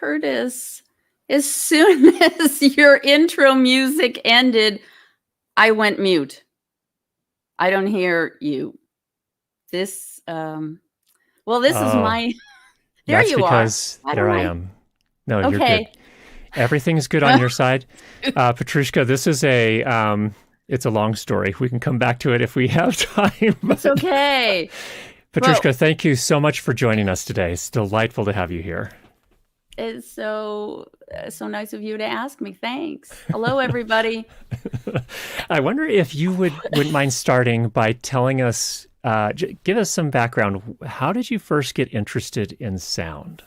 Curtis, as soon as your intro music ended, I went mute. I don't hear you. This, this is Oh, my, there that's you are. because Why there don't I I? am. No, you're good. Okay. Everything's good on your side. Patrushka, this is it's a long story. We can come back to it if we have time. It's But okay. Well, Patrushka, thank you so much for joining us today. It's delightful to have you here. it's so nice of you to ask me. Thanks. Hello, everybody. I wonder if you wouldn't mind starting by telling us, give us some background. How did you first get interested in sound?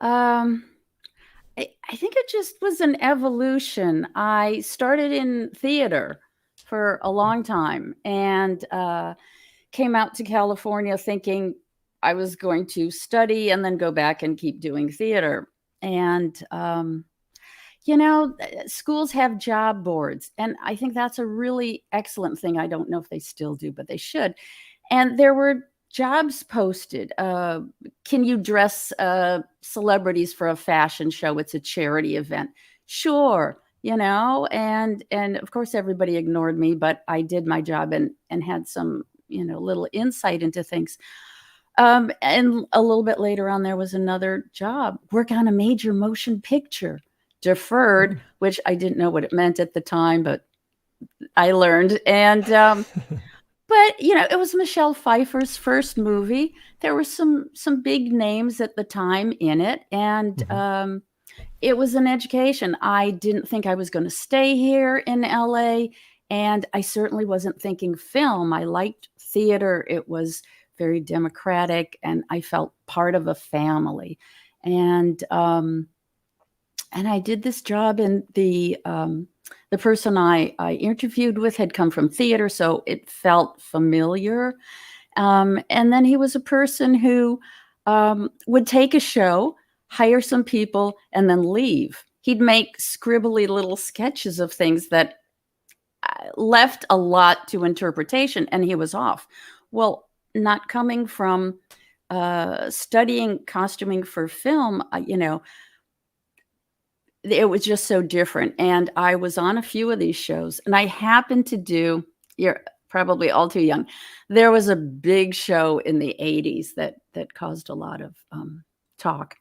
Um, I think it just was an evolution. I started in theater for a long time and came out to California thinking I was going to study and then go back and keep doing theater. And, schools have job boards. And I think that's a really excellent thing. I don't know if they still do, but they should. And there were jobs posted. Can you dress celebrities for a fashion show? It's a charity event. Sure, and of course everybody ignored me, but I did my job and had some little insight into things. And a little bit later on, there was another job, work on a major motion picture, deferred, which I didn't know what it meant at the time, but I learned. And but it was Michelle Pfeiffer's first movie. There were some big names at the time in it, and Mm-hmm. it was an education. I didn't think I was going to stay here in LA, and I certainly wasn't thinking film. I liked theater. It was very democratic, and I felt part of a family. And I did this job, and the person I interviewed with had come from theater, so it felt familiar. And then he was a person who would take a show, hire some people, and then leave. He'd make scribbly little sketches of things that left a lot to interpretation, and he was off. Well, not coming from studying costuming for film, it was just so different. And I was on a few of these shows, and I happened to you're probably all too young. There was a big show in the 80s that caused a lot of talk.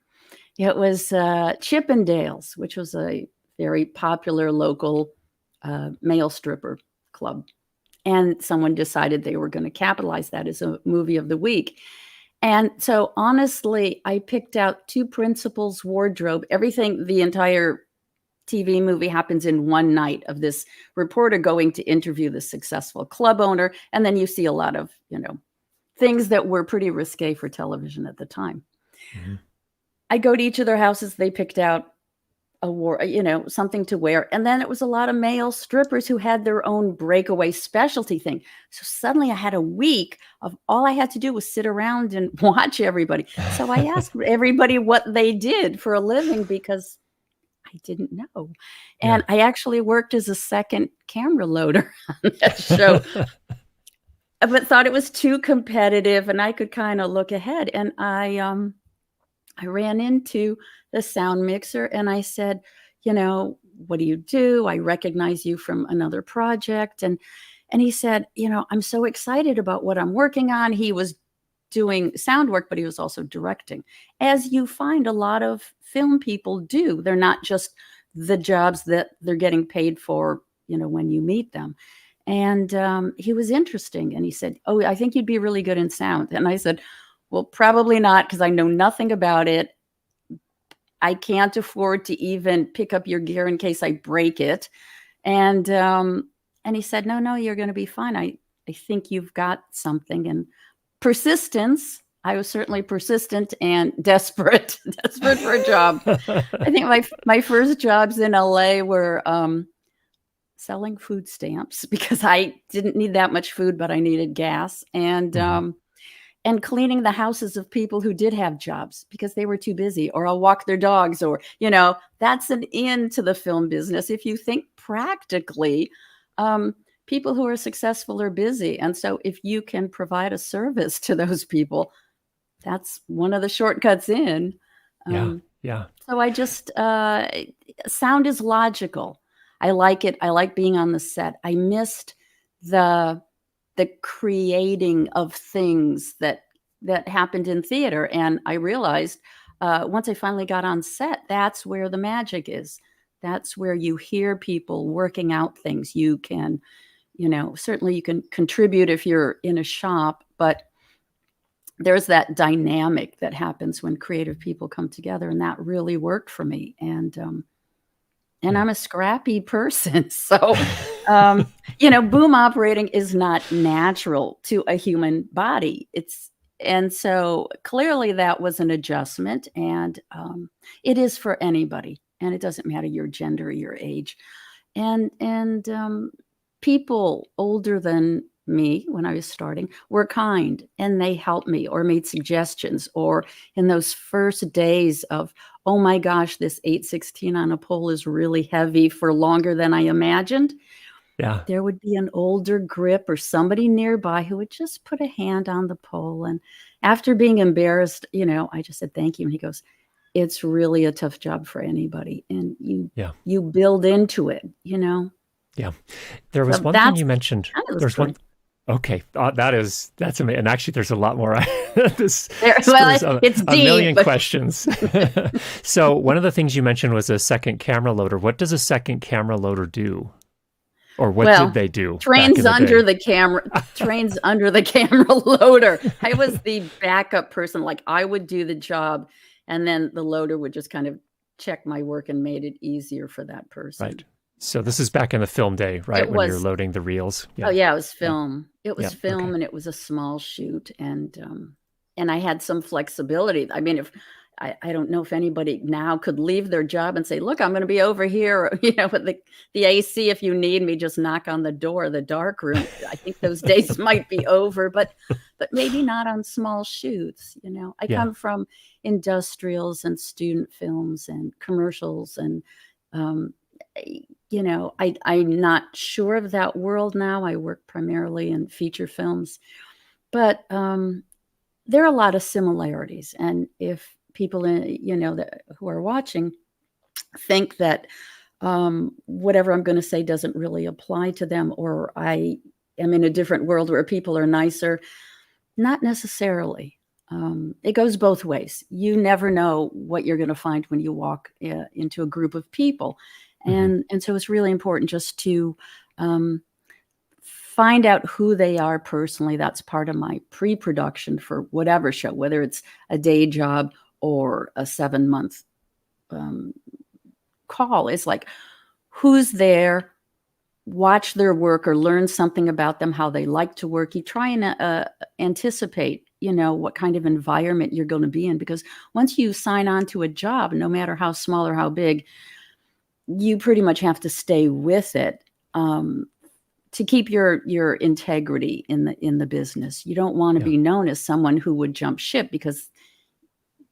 It was Chippendales, which was a very popular local male stripper club. And someone decided they were going to capitalize that as a movie of the week. And so honestly, I picked out two principals' wardrobe. Everything, the entire TV movie happens in one night of this reporter going to interview the successful club owner. And then you see a lot of, things that were pretty risque for television at the time. Mm-hmm. I go to each of their houses. They picked out something to wear. And then it was a lot of male strippers who had their own breakaway specialty thing. So suddenly I had a week of all I had to do was sit around and watch everybody. So I asked everybody what they did for a living because I didn't know. And Yeah. I actually worked as a second camera loader on that show, but thought it was too competitive and I could kind of look ahead. And I ran into the sound mixer and I said, what do you do? I recognize you from another project. And he said, I'm so excited about what I'm working on. He was doing sound work, but he was also directing, as you find a lot of film people do. They're not just the jobs that they're getting paid for, when you meet them. And he was interesting. And he said, oh, I think you'd be really good in sound. And I said, well, probably not, because I know nothing about it. I can't afford to even pick up your gear in case I break it. And he said, no, you're going to be fine. I think you've got something. And persistence. I was certainly persistent and desperate for a job. I think my first jobs in LA were selling food stamps because I didn't need that much food, but I needed gas. And cleaning the houses of people who did have jobs because they were too busy, or I'll walk their dogs, or, that's an in to the film business. If you think practically, people who are successful are busy. And so if you can provide a service to those people, that's one of the shortcuts in. Yeah. Yeah. So I just sound is logical. I like it. I like being on the set. I missed the creating of things that happened in theater, and I realized once I finally got on set, that's where the magic is. That's where you hear people working out things. You can, certainly you can contribute if you're in a shop, but there's that dynamic that happens when creative people come together, and that really worked for me. And I'm a scrappy person, so boom operating is not natural to a human body. And so clearly that was an adjustment, and it is for anybody, and it doesn't matter your gender or your age. And people older than me when I was starting were kind, and they helped me or made suggestions, or in those first days of, oh my gosh, this 816 on a pole is really heavy for longer than I imagined. Yeah. There would be an older grip or somebody nearby who would just put a hand on the pole. And after being embarrassed, I just said, thank you. And he goes, it's really a tough job for anybody. And you build into it, Yeah. There was So one thing that's you mentioned. kind of the There's story. one. Okay. That's amazing. And actually, there's a lot more. This Well, spurs it's a deep, million but questions. So one of the things you mentioned was a second camera loader. What does a second camera loader do? Or what well, did they do back trains in the under day? the camera, trains under the camera loader. I was the backup person. Like I would do the job, and then the loader would just kind of check my work and made it easier for that person. Right. So this is back in the film day, right? It When you're was, loading the reels. oh Yeah. yeah, it was Yeah. film. It was Yeah. film, Okay. and it was a small shoot, and I had some flexibility. I mean, if I don't know if anybody now could leave their job and say, look, I'm going to be over here, with the AC. If you need me, just knock on the door of the dark room. I think those days might be over, but maybe not on small shoots. I Yeah. come from industrials and student films and commercials, and um, I'm not sure of that world now. I work primarily in feature films, but there are a lot of similarities. And if people, who are watching think that whatever I'm going to say doesn't really apply to them, or I am in a different world where people are nicer, not necessarily. It goes both ways. You never know what you're going to find when you walk into a group of people. Mm-hmm. And so it's really important just to find out who they are personally. That's part of my pre-production for whatever show, whether it's a day job or a 7-month call. It's like, who's there? Watch their work or learn something about them, how they like to work. You try and anticipate, what kind of environment you're going to be in, because once you sign on to a job, no matter how small or how big, you pretty much have to stay with it to keep your integrity in the business. You don't want to be known as someone who would jump ship because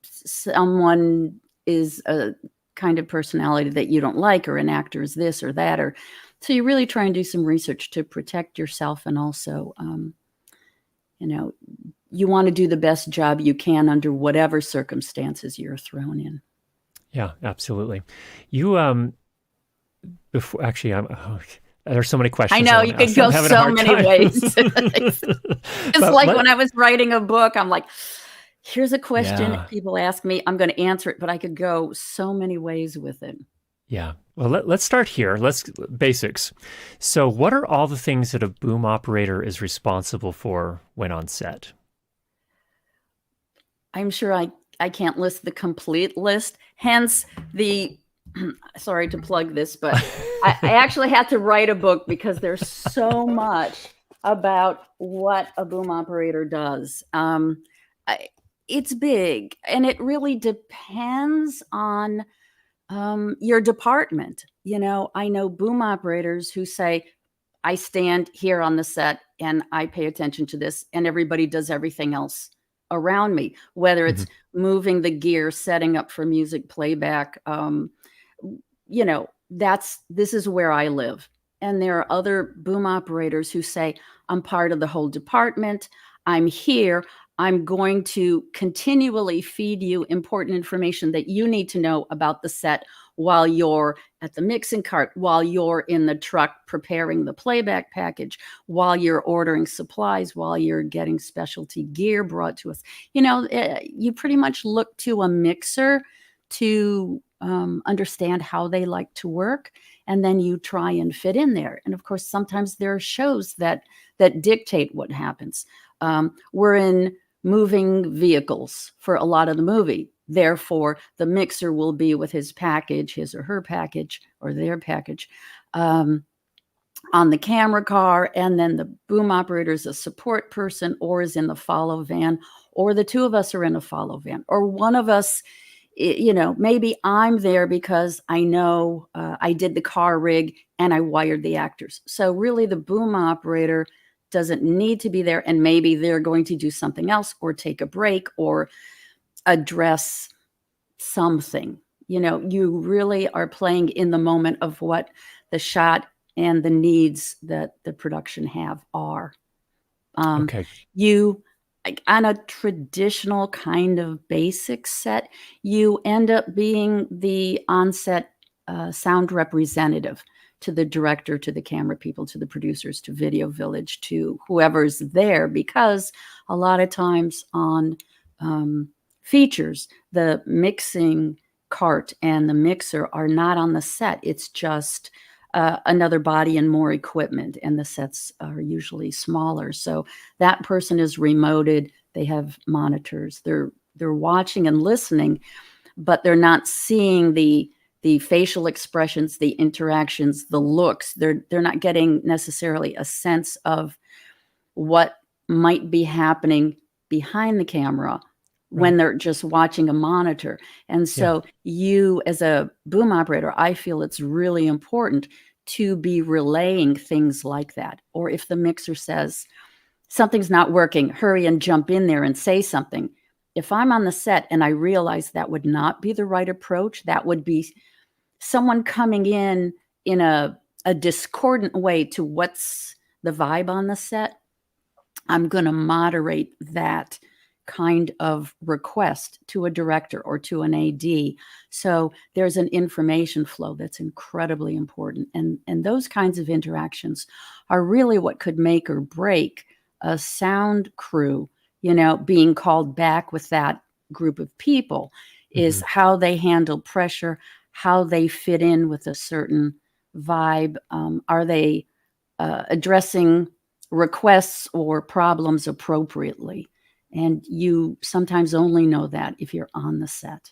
someone is a kind of personality that you don't like, or an actor is this or that, or so you really try and do some research to protect yourself. And also, you want to do the best job you can under whatever circumstances you're thrown in. Yeah, absolutely. You, before actually, there's so many questions. I know you could go so many ways. It's like when I was writing a book, I'm like, here's a question people ask me, I'm going to answer it, but I could go so many ways with it. Yeah. Well, let's start here. Basics. So what are all the things that a boom operator is responsible for when on set? I'm sure I can't list the complete list, hence the, sorry to plug this, but I actually had to write a book because there's so much about what a boom operator does. It's big, and it really depends on your department. I know boom operators who say, I stand here on the set and I pay attention to this, and everybody does everything else around me, whether it's moving the gear, setting up for music playback. This is where I live. And there are other boom operators who say, I'm part of the whole department. I'm here. I'm going to continually feed you important information that you need to know about the set while you're at the mixing cart, while you're in the truck preparing the playback package, while you're ordering supplies, while you're getting specialty gear brought to us. You pretty much look to a mixer to understand how they like to work, and then you try and fit in there. And of course, sometimes there are shows that dictate what happens. We're in moving vehicles for a lot of the movie. Therefore, the mixer will be with his package, his or her package, or their package, on the camera car, and then the boom operator is a support person, or is in the follow van, or the two of us are in a follow van, or one of us, maybe I'm there because I know I did the car rig and I wired the actors. So really the boom operator doesn't need to be there, and maybe they're going to do something else or take a break or address something. You really are playing in the moment of what the shot and the needs that the production are. Okay. On a traditional kind of basic set, you end up being the onset sound representative to the director, to the camera people, to the producers, to Video Village, to whoever's there, because a lot of times on features, the mixing cart and the mixer are not on the set. It's just another body and more equipment, and the sets are usually smaller. So that person is remoted. They have monitors. They're watching and listening, but they're not seeing the facial expressions, the interactions, the looks. They're not getting necessarily a sense of what might be happening behind the camera when they're just watching a monitor. And so you, as a boom operator, I feel it's really important to be relaying things like that. Or if the mixer says something's not working, hurry and jump in there and say something. If I'm on the set and I realize that would not be the right approach, that would be someone coming in a discordant way to what's the vibe on the set, I'm going to moderate that kind of request to a director or to an AD. So there's an information flow that's incredibly important. And those kinds of interactions are really what could make or break a sound crew, being called back with that group of people, is how they handle pressure, how they fit in with a certain vibe. Are they addressing requests or problems appropriately? And you sometimes only know that if you're on the set.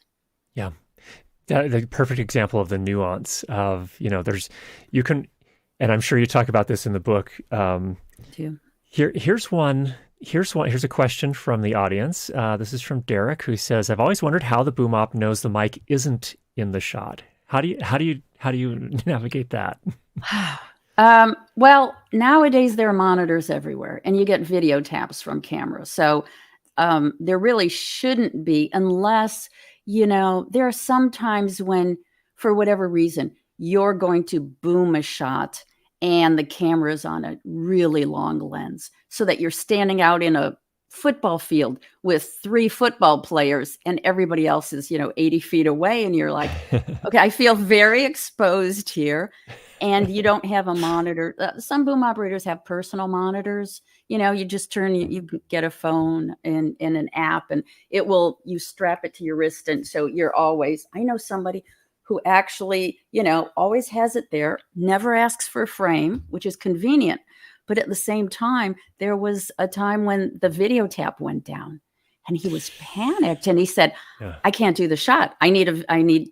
Yeah. The perfect example of the nuance of, you can, and I'm sure you talk about this in the book. Here's a question from the audience. This is from Derek, who says, I've always wondered how the boom op knows the mic isn't in the shot. How do you navigate that? Well, nowadays there are monitors everywhere, and you get video taps from cameras. So there really shouldn't be, unless, there are some times when, for whatever reason, you're going to boom a shot and the camera is on a really long lens, so that you're standing out in a football field with 3 football players and everybody else is, 80 feet away. And you're like, okay, I feel very exposed here. And you don't have a monitor. Some boom operators have personal monitors. You just you get a phone and an app, and you strap it to your wrist. And so I know somebody who actually, always has it there, never asks for a frame, which is convenient. But at the same time, there was a time when the video tap went down and he was panicked, and he said, I can't do the shot. I need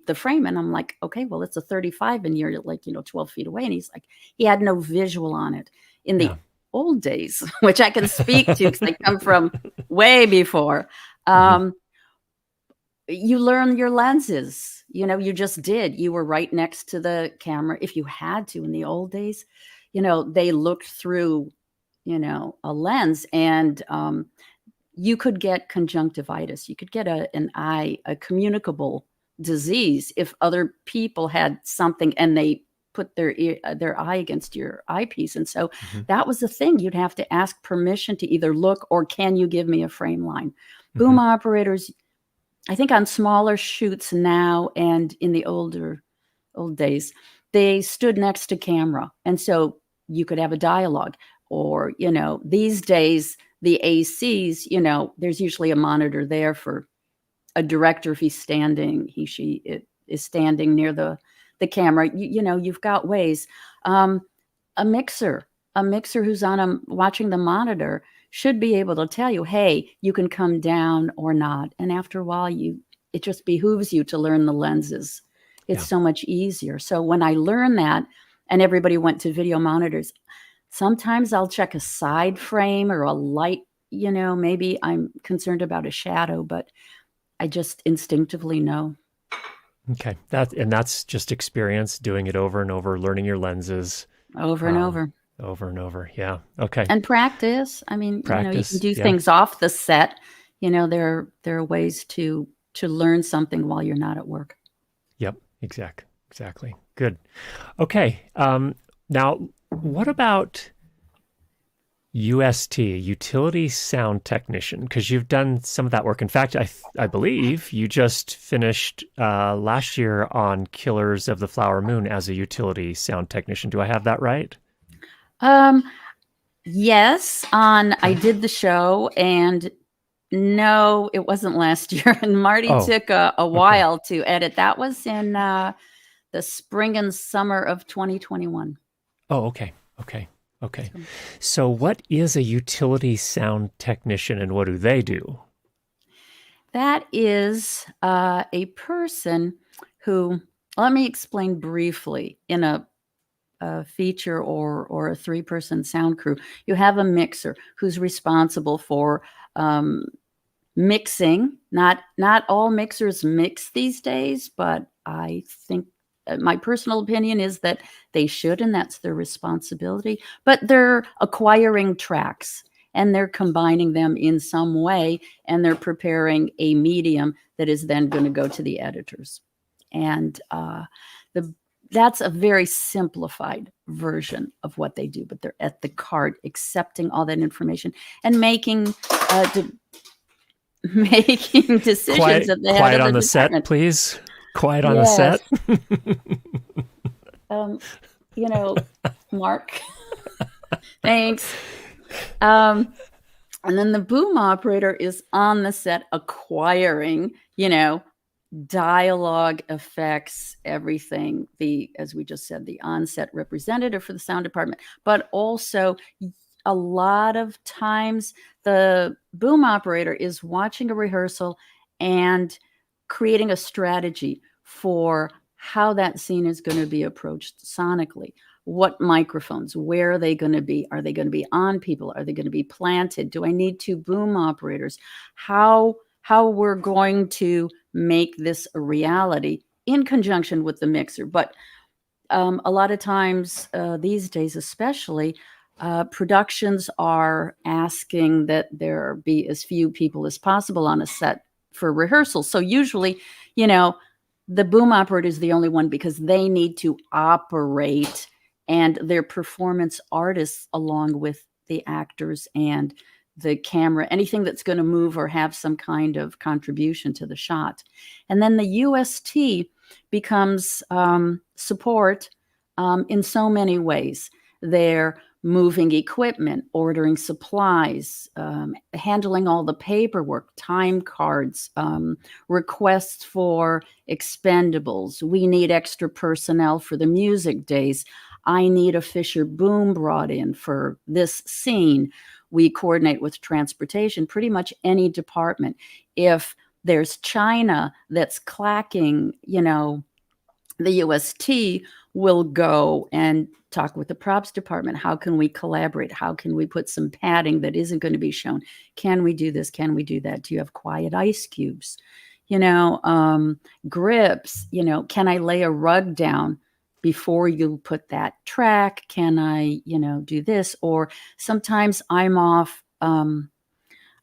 the frame. And I'm like, okay, well, it's a 35 and you're 12 feet away. And he's like, he had no visual on it in the old days, which I can speak to because I come from way before. You learn your lenses, you just did. You were right next to the camera if you had to. In the old days, they looked through, a lens, and you could get conjunctivitis. You could get a communicable disease if other people had something and they put their eye against your eyepiece. And so Mm-hmm. that was the thing. You'd have to ask permission to either look or can you give me a frame line? Mm-hmm. Boom operators, I think on smaller shoots now and in the old days, they stood next to camera. And so you could have a dialogue. Or, these days, the ACs, there's usually a monitor there for a director if he's standing, she is standing near the camera. You've got ways. A mixer who's watching the monitor should be able to tell you, hey, you can come down or not. And after a while, it just behooves you to learn the lenses. It's so much easier. So when I learned that, and everybody went to video monitors, sometimes I'll check a side frame or a light. Maybe I'm concerned about a shadow, but I just instinctively know. Okay. That's just experience, doing it over and over, learning your lenses. Over and over. Over and over. Yeah. Okay. And practice. I mean, Practice, you can do things off the set. There are ways to learn something while you're not at work. Yep. Exactly. Good. Okay. Now, what about UST, Utility Sound Technician? Because you've done some of that work. In fact, I believe you just finished last year on Killers of the Flower Moon as a utility sound technician. Do I have that right? Yes. I did the show, and no, it wasn't last year. And Marty took a while to edit. That was in the spring and summer of 2021. Oh, okay. So what is a utility sound technician, and what do they do? That is a person who, let me explain briefly, in a feature or a 3-person sound crew, you have a mixer who's responsible for mixing. Not all mixers mix these days, but I think my personal opinion is that they should, and that's their responsibility. But they're acquiring tracks and they're combining them in some way, and they're preparing a medium that is then going to go to the editors. And that's a very simplified version of what they do, but they're at the cart accepting all that information and making decisions at the head of the on the set, please. Quiet on the set. Mark. Thanks. And then the boom operator is on the set acquiring, dialogue, effects, everything. As we just said, the on-set representative for the sound department, but also a lot of times the boom operator is watching a rehearsal and creating a strategy for how that scene is going to be approached sonically. What microphones, where are they going to be? Are they going to be on people? Are they going to be planted? Do I need 2 boom operators? How we're going to make this a reality in conjunction with the mixer. But a lot of times these days, especially, productions are asking that there be as few people as possible on a set for rehearsals. So usually, the boom operator is the only one because they need to operate, and they're performance artists along with the actors and the camera, anything that's going to move or have some kind of contribution to the shot. And then the UST becomes support in so many ways. They're moving equipment, ordering supplies, handling all the paperwork, time cards, requests for expendables. We need extra personnel for the music days. I need a Fisher boom brought in for this scene. We coordinate with transportation, pretty much any department. If there's China that's clacking, the UST will go and talk with the props department. How can we collaborate? How can we put some padding that isn't going to be shown? Can we do this? Can we do that? Do you have quiet ice cubes? Grips, can I lay a rug down before you put that track? Can I, do this? Or sometimes I'm off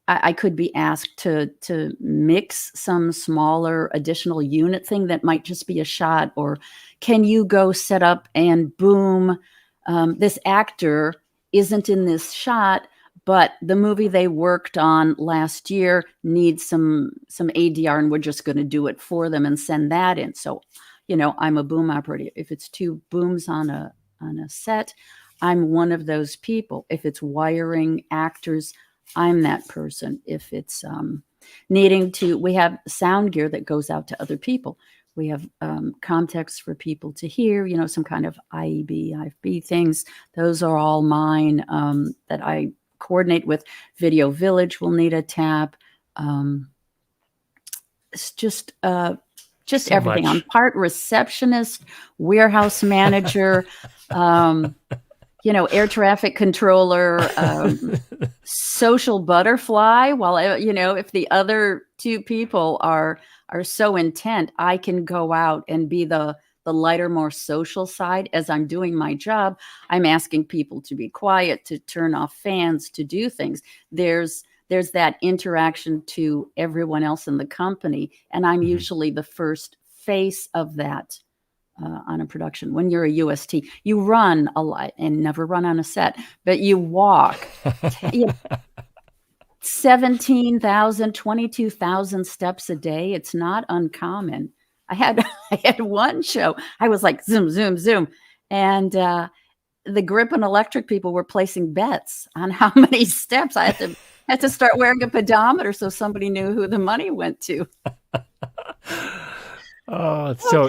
I could be asked to mix some smaller additional unit thing that might just be a shot, or can you go set up and boom, this actor isn't in this shot, but the movie they worked on last year needs some ADR, and we're just going to do it for them and send that in. So, I'm a boom operator. If it's two booms on a set, I'm one of those people. If it's wiring actors, I'm that person. If it's we have sound gear that goes out to other people. We have context for people to hear, some kind of IEB, IFB things. Those are all mine that I coordinate with. Video Village will need a tap. It's just so everything. Much. I'm part receptionist, warehouse manager, air traffic controller, social butterfly. While, if the other two people are so intent, I can go out and be the lighter, more social side. As I'm doing my job, I'm asking people to be quiet, to turn off fans, to do things. There's that interaction to everyone else in the company, and I'm usually the first face of that. On a production. When you're a UST, you run a lot and never run on a set, but you walk 17,000, 22,000 steps a day. It's not uncommon. I had one show, I was like, zoom, zoom, zoom. And the grip and electric people were placing bets on how many steps. I had to start wearing a pedometer so somebody knew who the money went to. Oh, so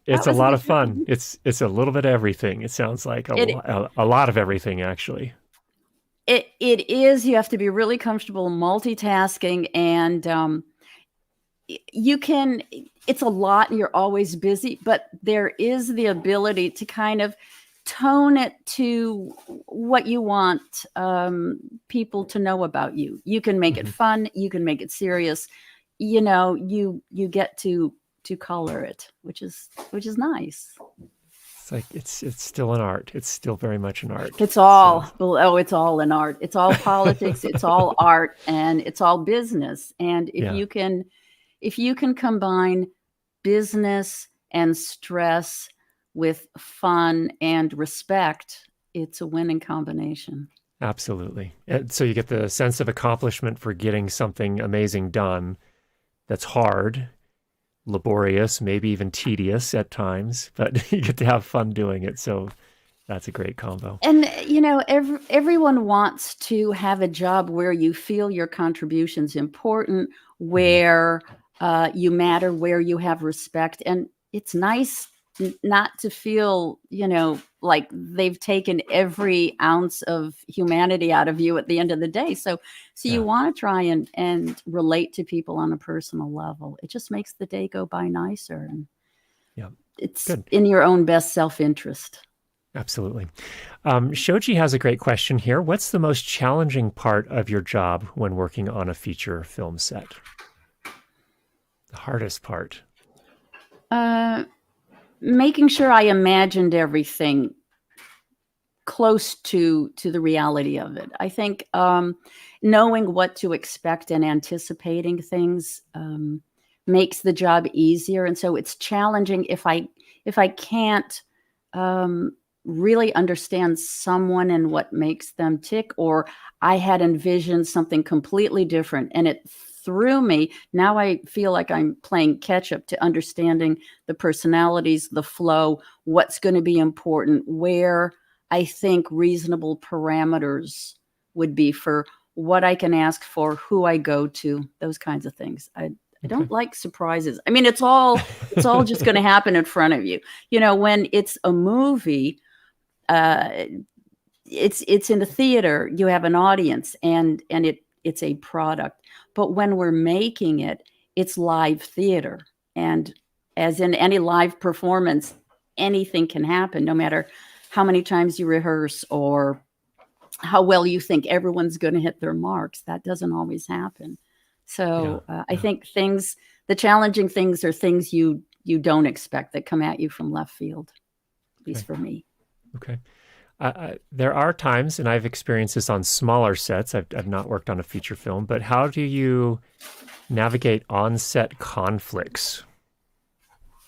it's a lot of fun. It's a little bit of everything. It sounds like a lot of everything, actually. It is. You have to be really comfortable multitasking, and it's a lot and you're always busy, but there is the ability to kind of tone it to what you want people to know about you. You can make it fun. You can make it serious. You get to color it, which is nice. It's like it's still an art. It's still very much an art. It's all it's all an art. It's all politics. It's all art, and it's all business. And if you can combine business and stress with fun and respect, it's a winning combination. Absolutely. And so you get the sense of accomplishment for getting something amazing done that's hard, laborious, maybe even tedious at times, but you get to have fun doing it. So that's a great combo. And, everyone wants to have a job where you feel your contribution's important, where you matter, where you have respect. And it's nice not to feel, like they've taken every ounce of humanity out of you at the end of the day. So you want to try and relate to people on a personal level. It just makes the day go by nicer. And it's good. In your own best self-interest. Absolutely. Shoji has a great question here. What's the most challenging part of your job when working on a feature film set? The hardest part? Making sure I imagined everything close to the reality of it. I think knowing what to expect and anticipating things makes the job easier. And so it's challenging if I can't really understand someone and what makes them tick, or I had envisioned something completely different and it threw me. Now I feel like I'm playing catch up to understanding the personalities, the flow, what's going to be important, where I think reasonable parameters would be for what I can ask for, who I go to, those kinds of things. I don't like surprises. I mean, it's all just going to happen in front of you. When it's a movie, it's in the theater, you have an audience, and it's a product. But when we're making it, it's live theater. And as in any live performance, anything can happen, no matter how many times you rehearse or how well you think everyone's going to hit their marks. That doesn't always happen. So I think the challenging things are things you don't expect that come at you from left field, at least for me. Okay. there are times, and I've experienced this on smaller sets. I've not worked on a feature film, but how do you navigate on-set conflicts?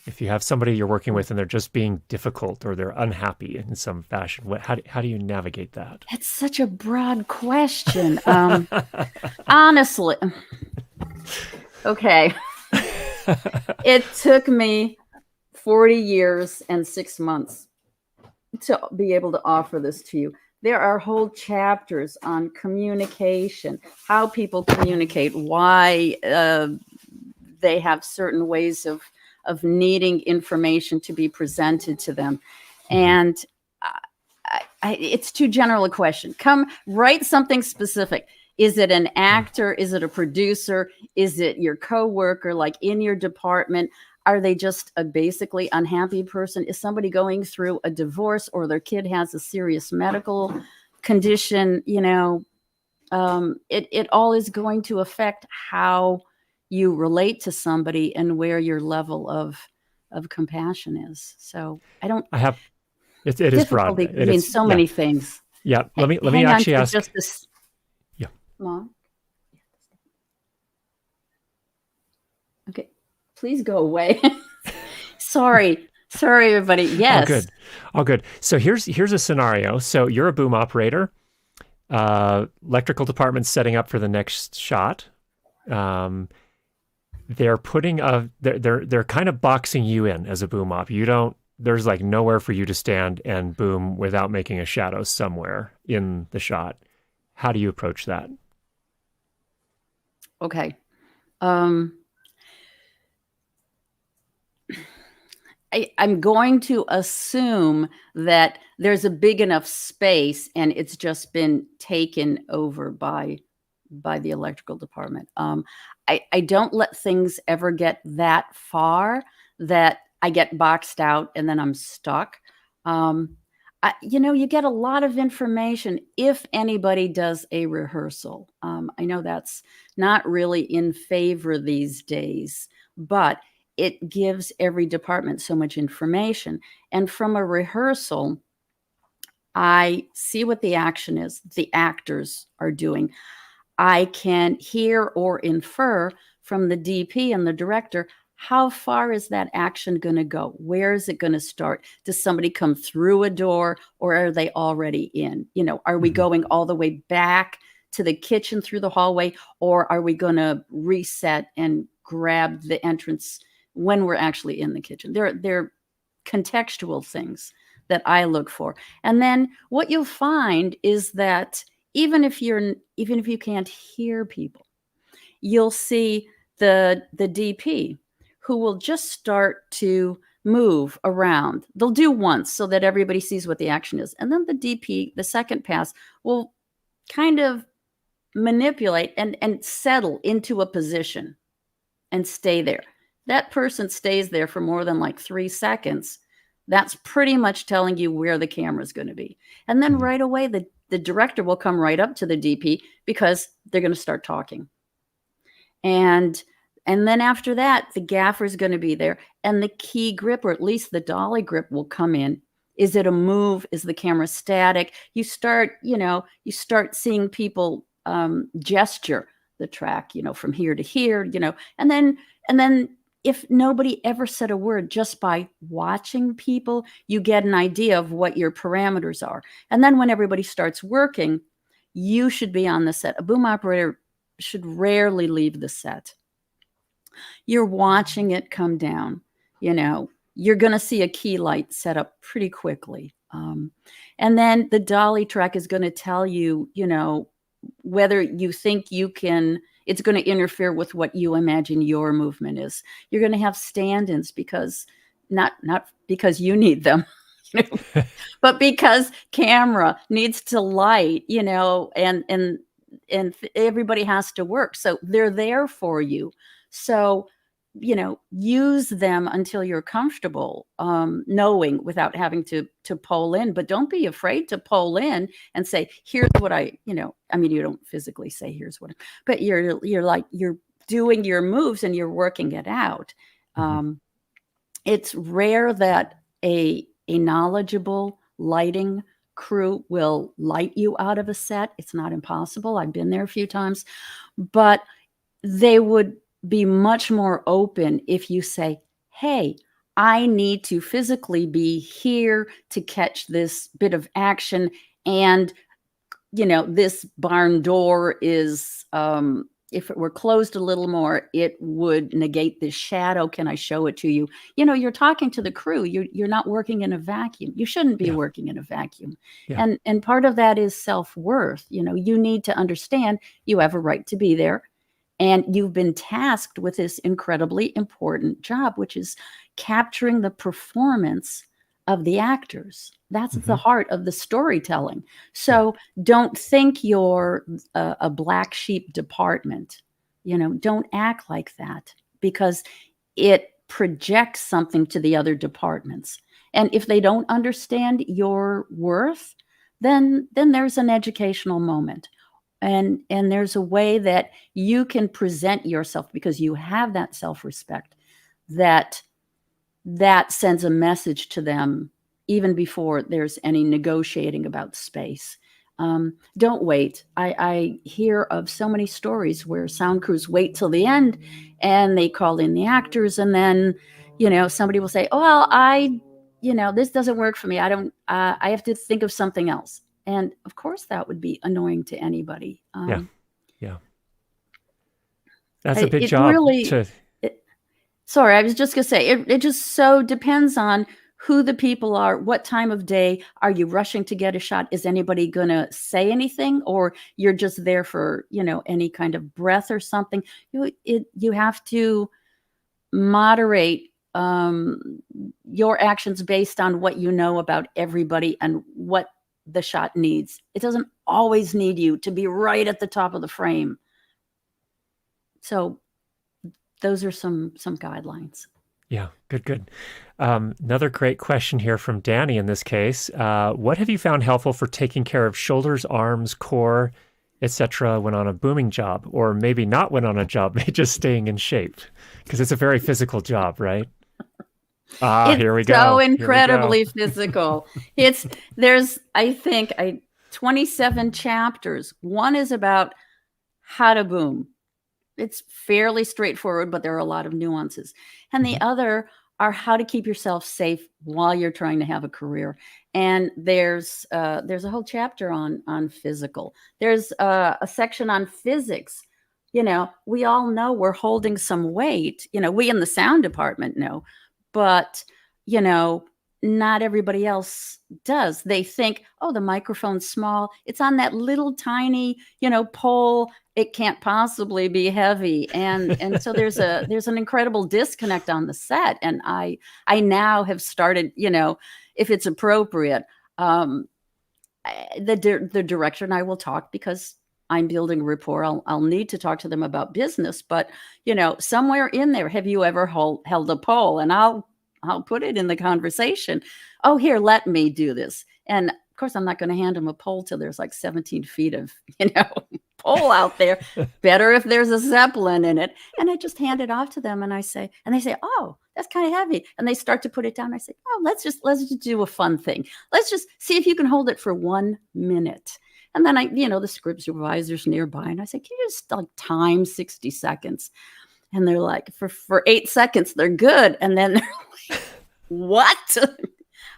If you have somebody you're working with and they're just being difficult or they're unhappy in some fashion, how do you navigate that? It's such a broad question. Honestly, okay. It took me 40 years and 6 months to be able to offer this to you. There are whole chapters on communication, how people communicate, why they have certain ways of needing information to be presented to them. And it's too general a question. Come write something specific. Is it an actor? Is it a producer? Is it your coworker, like in your department? Are they just a basically unhappy person? Is somebody going through a divorce, or their kid has a serious medical condition? It all is going to affect how you relate to somebody and where your level of compassion is. So it is broad. Difficulty means so many things. Yeah. Let me actually ask. Just this. Yeah. Mom. Okay. Please go away. Sorry, everybody. Yes. All good. So here's a scenario. So you're a boom operator. Electrical department's setting up for the next shot. They're they're kind of boxing you in as a boom op. There's like nowhere for you to stand and boom without making a shadow somewhere in the shot. How do you approach that? Okay. I'm going to assume that there's a big enough space and it's just been taken over by the electrical department. I don't let things ever get that far that I get boxed out and then I'm stuck. You get a lot of information if anybody does a rehearsal. I know that's not really in favor these days, but it gives every department so much information. And from a rehearsal, I see what the action is, the actors are doing. I can hear or infer from the DP and the director, how far is that action going to go? Where is it going to start? Does somebody come through a door, or are they already in? Are we going all the way back to the kitchen through the hallway, or are we going to reset and grab the entrance when we're actually in the kitchen? They're contextual things that I look for. And then what you'll find is that even if you can't hear people, you'll see the DP who will just start to move around. They'll do once so that everybody sees what the action is. And then the DP, the second pass, will kind of manipulate and settle into a position and stay there. That person stays there for more than like 3 seconds. That's pretty much telling you where the camera is going to be. And then right away, the director will come right up to the DP because they're going to start talking. And then after that, the gaffer is going to be there, and the key grip, or at least the dolly grip, will come in. Is it a move? Is the camera static? You start seeing people gesture the track, from here to here, and then if nobody ever said a word, just by watching people, you get an idea of what your parameters are. And then when everybody starts working, you should be on the set. A boom operator should rarely leave the set. You're watching it come down. You're going to see a key light set up pretty quickly. And then the dolly track is going to tell you, whether you think it's going to interfere with what you imagine your movement is. You're going to have stand-ins because not because you need them, but because camera needs to light, and everybody has to work. So they're there for you. So, use them until you're comfortable, knowing without having to pole in. But don't be afraid to pole in and say, here's what you don't physically say, here's what, but you're doing your moves and you're working it out. It's rare that a knowledgeable lighting crew will light you out of a set. It's not impossible. I've been there a few times, but they would be much more open if you say, hey, I need to physically be here to catch this bit of action. And, this barn door is, if it were closed a little more, it would negate this shadow. Can I show it to you? You're talking to the crew. You're not working in a vacuum. You shouldn't be working in a vacuum. Yeah. And part of that is self-worth. You need to understand you have a right to be there. And you've been tasked with this incredibly important job, which is capturing the performance of the actors. That's the heart of the storytelling. So don't think you're a black sheep department. Don't act like that, because it projects something to the other departments. And if they don't understand your worth, then there's an educational moment. And there's a way that you can present yourself, because you have that self-respect, that sends a message to them even before there's any negotiating about space. Don't wait. I hear of so many stories where sound crews wait till the end and they call in the actors, and then somebody will say, oh, well, this doesn't work for me. I have to think of something else. And of course, that would be annoying to anybody. Yeah. That's a big job. Sorry, I was just going to say, it just so depends on who the people are, what time of day. Are you rushing to get a shot? Is anybody going to say anything? Or you're just there for, any kind of breath or something? You have to moderate your actions based on what you know about everybody and what the shot needs. It doesn't always need you to be right at the top of the frame. So those are some guidelines. Yeah, good. Another great question here from Danny in this case. What have you found helpful for taking care of shoulders, arms, core, etc. when on a booming job, or maybe not when on a job, just staying in shape? Because it's a very physical job, right? Here we go. So incredibly physical. There's, I think, 27 chapters. One is about how to boom. It's fairly straightforward, but there are a lot of nuances. And the other are how to keep yourself safe while you're trying to have a career. And there's a whole chapter on physical. There's a section on physics. We all know we're holding some weight. We in the sound department know. But, not everybody else does. They think, oh, the microphone's small. It's on that little tiny, pole. It can't possibly be heavy. And so there's an incredible disconnect on the set. And I now have started, if it's appropriate, the director and I will talk, because I'm building rapport. I'll need to talk to them about business, but somewhere in there, have you ever held a pole? And I'll put it in the conversation. Oh, here, let me do this. And of course, I'm not going to hand them a pole till there's like 17 feet of, pole out there. Better if there's a Zeppelin in it. And I just hand it off to them, and they say, oh, that's kind of heavy. And they start to put it down. I say, oh, let's just do a fun thing. Let's just see if you can hold it for 1 minute. And then the script supervisor's nearby, and I say, can you just time 60 seconds? And they're like, for 8 seconds, they're good. And then they're like, what?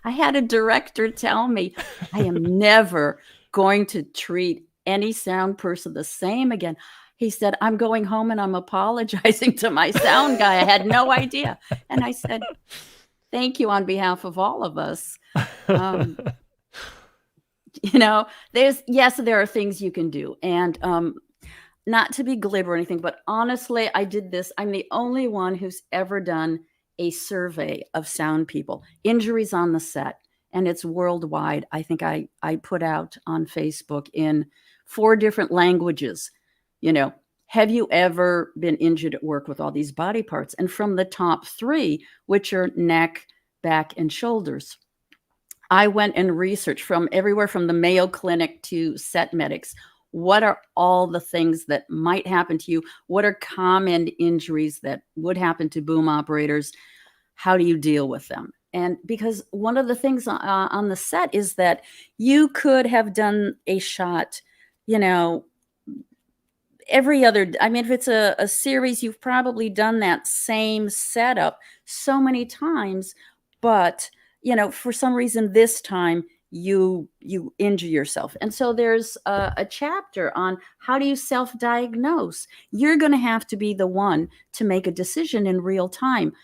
I had a director tell me, I am never going to treat any sound person the same again. He said, I'm going home and I'm apologizing to my sound guy. I had no idea. And I said, thank you on behalf of all of us. There are things you can do. And not to be glib or anything, but honestly, I did this. I'm the only one who's ever done a survey of sound people, injuries on the set, and it's worldwide. I think I put out on Facebook in 4 different languages. Have you ever been injured at work with all these body parts? And from the top 3, which are neck, back, and shoulders, I went and researched from everywhere from the Mayo Clinic to set medics. What are all the things that might happen to you? What are common injuries that would happen to boom operators? How do you deal with them? And because one of the things on the set is that you could have done a shot, you know, every other, I mean, if it's a series, you've probably done that same setup so many times, but, you know, for some reason this time you injure yourself. And so there's a chapter on how do you self-diagnose. You're going to have to be the one to make a decision in real time.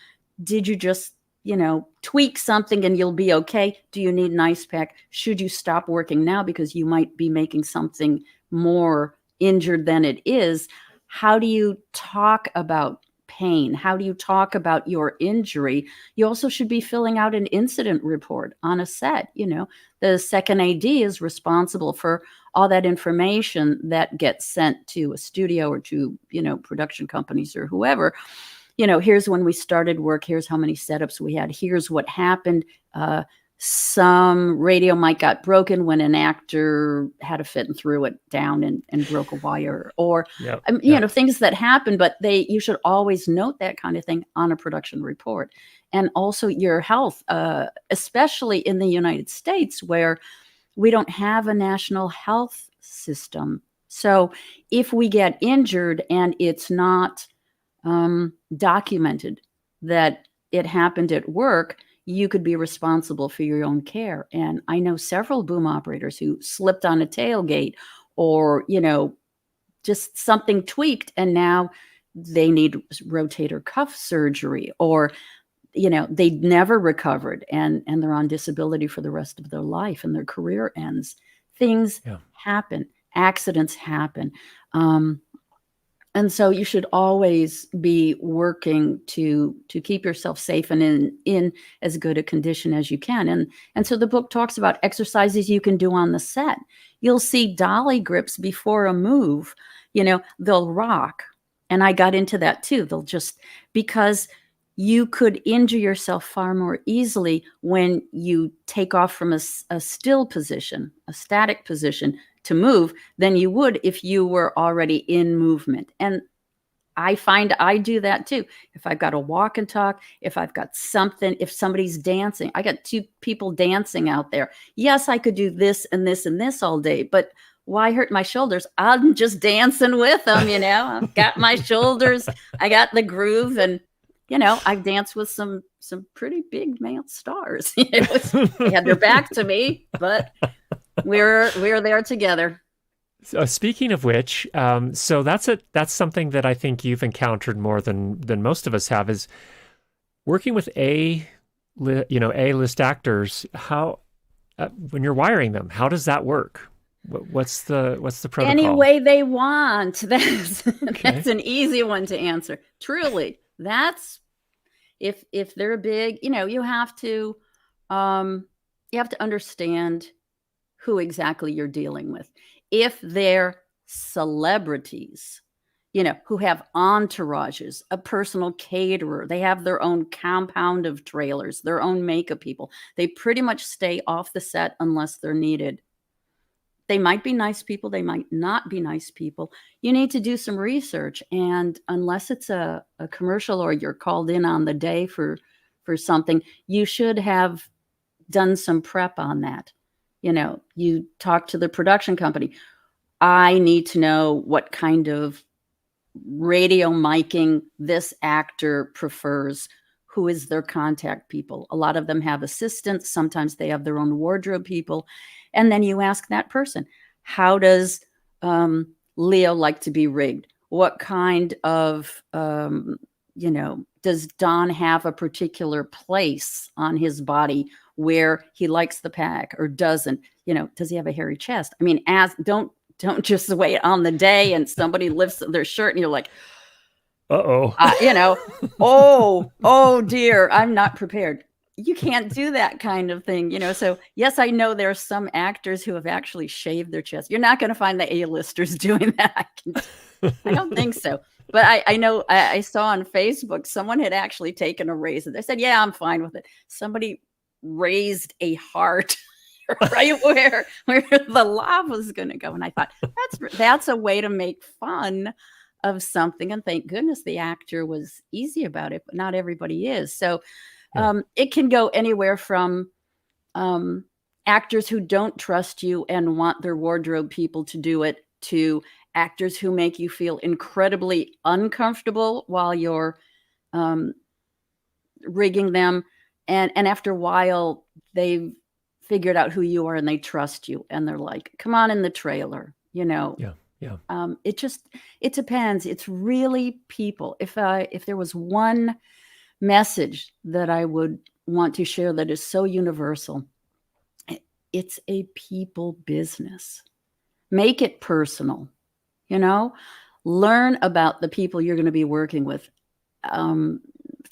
Did you just, you know, tweak something and you'll be okay? Do you need an ice pack? Should you stop working now because you might be making something more injured than it is? How do you talk about pain? How do you talk about your injury? You also should be filling out an incident report on a set. You know, the second AD is responsible for all that information that gets sent to a studio or to, you know, production companies or whoever. You know, here's when we started work. Here's how many setups we had. Here's what happened. Some radio mic got broken when an actor had a fit and threw it down and broke a wire, or you know, things that happen. But you should always note that kind of thing on a production report. And also your health, especially in the United States, where we don't have a national health system. So if we get injured and it's not documented that it happened at work, you could be responsible for your own care. And I know several boom operators who slipped on a tailgate, or, you know, just something tweaked, and now they need rotator cuff surgery, or, you know, they never recovered and they're on disability for the rest of their life and their career ends. Things happen, accidents happen. And so you should always be working to keep yourself safe and in as good a condition as you can. And so the book talks about exercises you can do on the set. You'll see dolly grips before a move. You know, they'll rock. And I got into that too. They'll just, because you could injure yourself far more easily when you take off from a still position, a static position, to move than you would if you were already in movement. And I find I do that too. If I've got a walk and talk, if I've got something, if somebody's dancing, I got two people dancing out there. Yes, I could do this and this and this all day, but why hurt my shoulders? I'm just dancing with them, you know. I've got my shoulders, I got the groove, and you know, I've danced with some pretty big male stars. They had their back to me, but we're there together. So, speaking of which, so that's something that I think you've encountered more than most of us have, is working with A-list actors. How when you're wiring them, how does that work? What's the protocol? Any way they want. That's an easy one to answer. Truly, that's if they're big, you know, you have to understand who exactly you're dealing with. If they're celebrities, you know, who have entourages, a personal caterer, they have their own compound of trailers, their own makeup people, they pretty much stay off the set unless they're needed. They might be nice people, they might not be nice people. You need to do some research, and unless it's a commercial or you're called in on the day for something, you should have done some prep on that. You know, you talk to the production company. I need to know what kind of radio miking this actor prefers. Who is their contact people? A lot of them have assistants. Sometimes they have their own wardrobe people. And then you ask that person, how does Leo like to be rigged? What kind of, does Don have a particular place on his body where he likes the pack or doesn't? You know, does he have a hairy chest? I mean, don't just wait on the day and somebody lifts their shirt and you're like, oh dear, I'm not prepared. You can't do that kind of thing, you know. So yes, I know there are some actors who have actually shaved their chest. You're not going to find the A-listers doing that. I don't think so. But I know I saw on Facebook someone had actually taken a razor. They said, yeah, I'm fine with it. Somebody raised a heart right where the lava was going to go. And I thought, that's a way to make fun of something. And thank goodness the actor was easy about it, but not everybody is. So Yeah. It can go anywhere from actors who don't trust you and want their wardrobe people to do it, to actors who make you feel incredibly uncomfortable while you're um, rigging them, and after a while they've figured out who you are and they trust you and they're like, come on in the trailer, you know. Yeah. Yeah. It depends. It's really people. If there was one message that I would want to share that is so universal, it's a people business. Make it personal, you know. Learn about the people you're going to be working with.